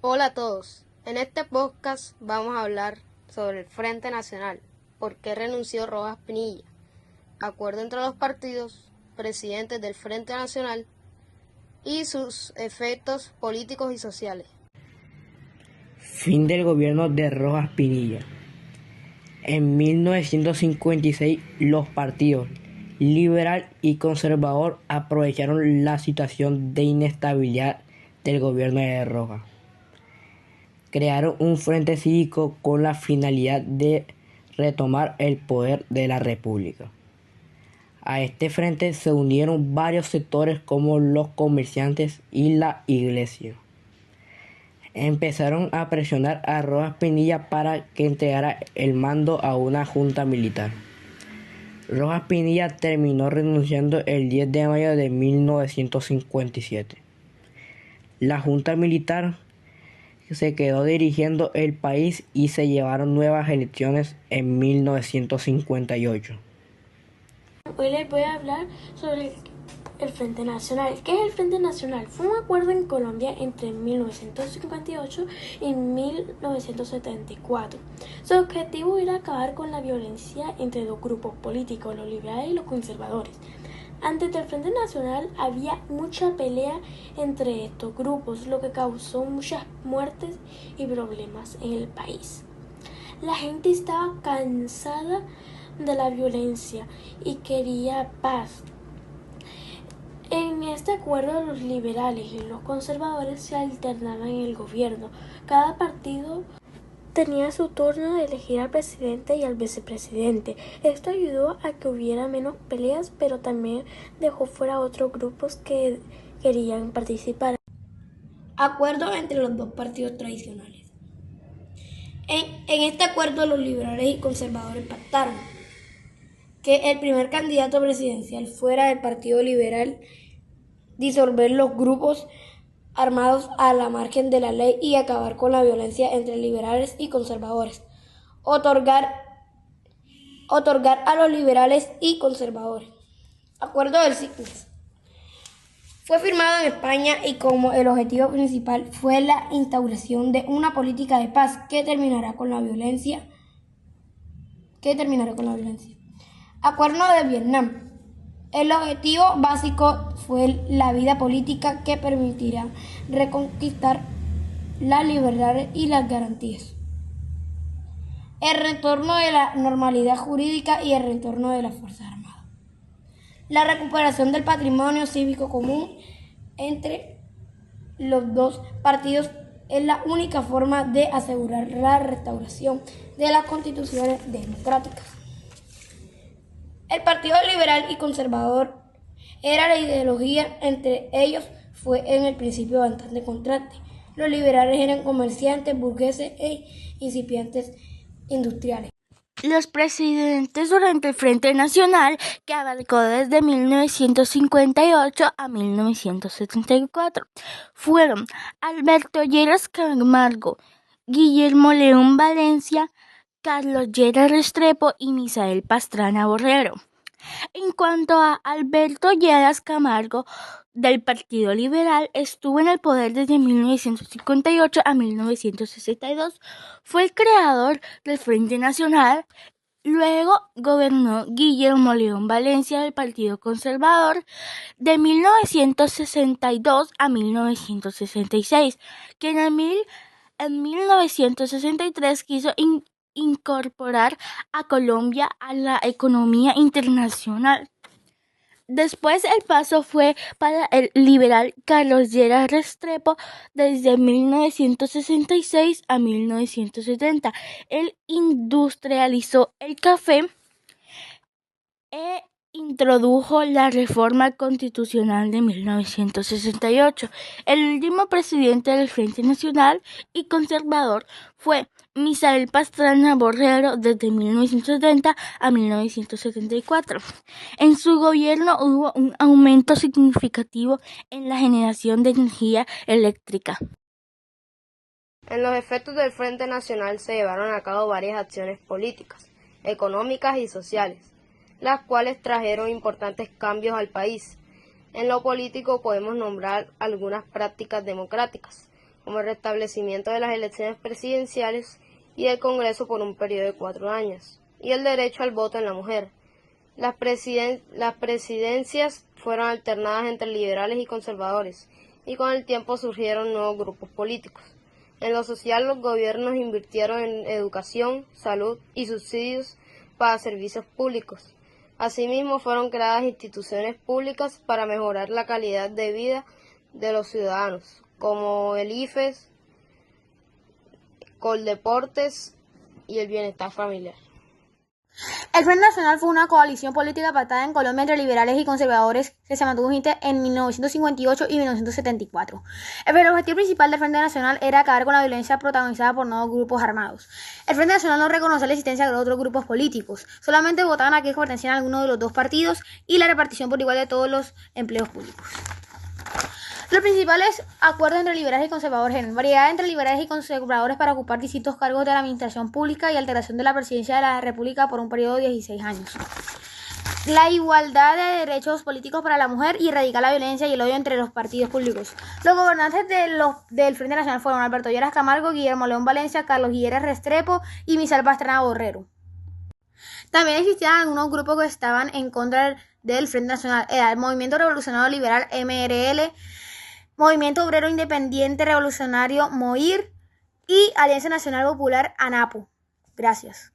Hola a todos. En este podcast vamos a hablar sobre el Frente Nacional, por qué renunció Rojas Pinilla, acuerdo entre los partidos, presidentes del Frente Nacional y sus efectos políticos y sociales. Fin del gobierno de Rojas Pinilla. En 1956 los partidos liberal y conservador aprovecharon la situación de inestabilidad del gobierno de Rojas. Crearon un frente cívico con la finalidad de retomar el poder de la República. A este frente se unieron varios sectores como los comerciantes y la iglesia. Empezaron a presionar a Rojas Pinilla para que entregara el mando a una junta militar. Rojas Pinilla terminó renunciando el 10 de mayo de 1957. La junta militar se quedó dirigiendo el país y se llevaron nuevas elecciones en 1958. Hoy les voy a hablar sobre el Frente Nacional. ¿Qué es el Frente Nacional? Fue un acuerdo en Colombia entre 1958 y 1974. Su objetivo era acabar con la violencia entre dos grupos políticos, los liberales y los conservadores. Antes del Frente Nacional había mucha pelea entre estos grupos, lo que causó muchas muertes y problemas en el país. La gente estaba cansada de la violencia y quería paz. En este acuerdo los liberales y los conservadores se alternaban en el gobierno. Cada partido tenía su turno de elegir al presidente y al vicepresidente. Esto ayudó a que hubiera menos peleas, pero también dejó fuera otros grupos que querían participar. Acuerdo entre los dos partidos tradicionales. En este acuerdo los liberales y conservadores pactaron que el primer candidato presidencial fuera del Partido Liberal, disolver los grupos armados a la margen de la ley y acabar con la violencia entre liberales y conservadores, otorgar a los liberales y conservadores. Acuerdo del Signes. Fue firmado en España y como el objetivo principal fue la instauración de una política de paz que terminará con la violencia. Acuerdo de Vietnam. El objetivo básico fue la vida política que permitirá reconquistar las libertades y las garantías. El retorno de la normalidad jurídica y el retorno de las Fuerzas Armadas. La recuperación del patrimonio cívico común entre los dos partidos es la única forma de asegurar la restauración de las constituciones democráticas. El Partido Liberal y Conservador era la ideología, entre ellos fue en el principio bastante contraste. Los liberales eran comerciantes, burgueses e incipientes industriales. Los presidentes durante el Frente Nacional, que abarcó desde 1958 a 1974, fueron Alberto Lleras Camargo, Guillermo León Valencia, Carlos Lleras Restrepo y Misael Pastrana Borrero. En cuanto a Alberto Lleras Camargo, del Partido Liberal, estuvo en el poder desde 1958 a 1962. Fue el creador del Frente Nacional. Luego gobernó Guillermo León Valencia del Partido Conservador de 1962 a 1966, quien en 1963 quiso incorporar a Colombia a la economía internacional. Después el paso fue para el liberal Carlos Lleras Restrepo desde 1966 a 1970. Él industrializó el café e introdujo la reforma constitucional de 1968. El último presidente del Frente Nacional y Conservador fue Misael Pastrana Borrero desde 1970 a 1974. En su gobierno hubo un aumento significativo en la generación de energía eléctrica. En los efectos del Frente Nacional se llevaron a cabo varias acciones políticas, económicas y sociales, las cuales trajeron importantes cambios al país. En lo político podemos nombrar algunas prácticas democráticas, como el restablecimiento de las elecciones presidenciales y del Congreso por un periodo de 4 años, y el derecho al voto en la mujer. Las presidencias fueron alternadas entre liberales y conservadores, y con el tiempo surgieron nuevos grupos políticos. En lo social, los gobiernos invirtieron en educación, salud y subsidios para servicios públicos. Asimismo, fueron creadas instituciones públicas para mejorar la calidad de vida de los ciudadanos, como el IFES, Coldeportes y el bienestar familiar. El Frente Nacional fue una coalición política pactada en Colombia entre liberales y conservadores que se mantuvo vigente en 1958 y 1974. El objetivo principal del Frente Nacional era acabar con la violencia protagonizada por nuevos grupos armados. El Frente Nacional no reconocía la existencia de otros grupos políticos, solamente votaban a aquellos que pertenecían a alguno de los dos partidos y la repartición por igual de todos los empleos públicos. Los principales acuerdos entre liberales y conservadores eran variedad entre liberales y conservadores para ocupar distintos cargos de la administración pública y alteración de la presidencia de la República por un periodo de 16 años. La igualdad de derechos políticos para la mujer y erradicar la violencia y el odio entre los partidos públicos. Los gobernantes del Frente Nacional fueron Alberto Lleras Camargo, Guillermo León Valencia, Carlos Guilleres Restrepo y Misael Pastrana Borrero. También existían algunos grupos que estaban en contra del Frente Nacional. Era el Movimiento Revolucionario Liberal MRL, Movimiento Obrero Independiente Revolucionario MOIR y Alianza Nacional Popular ANAPO. Gracias.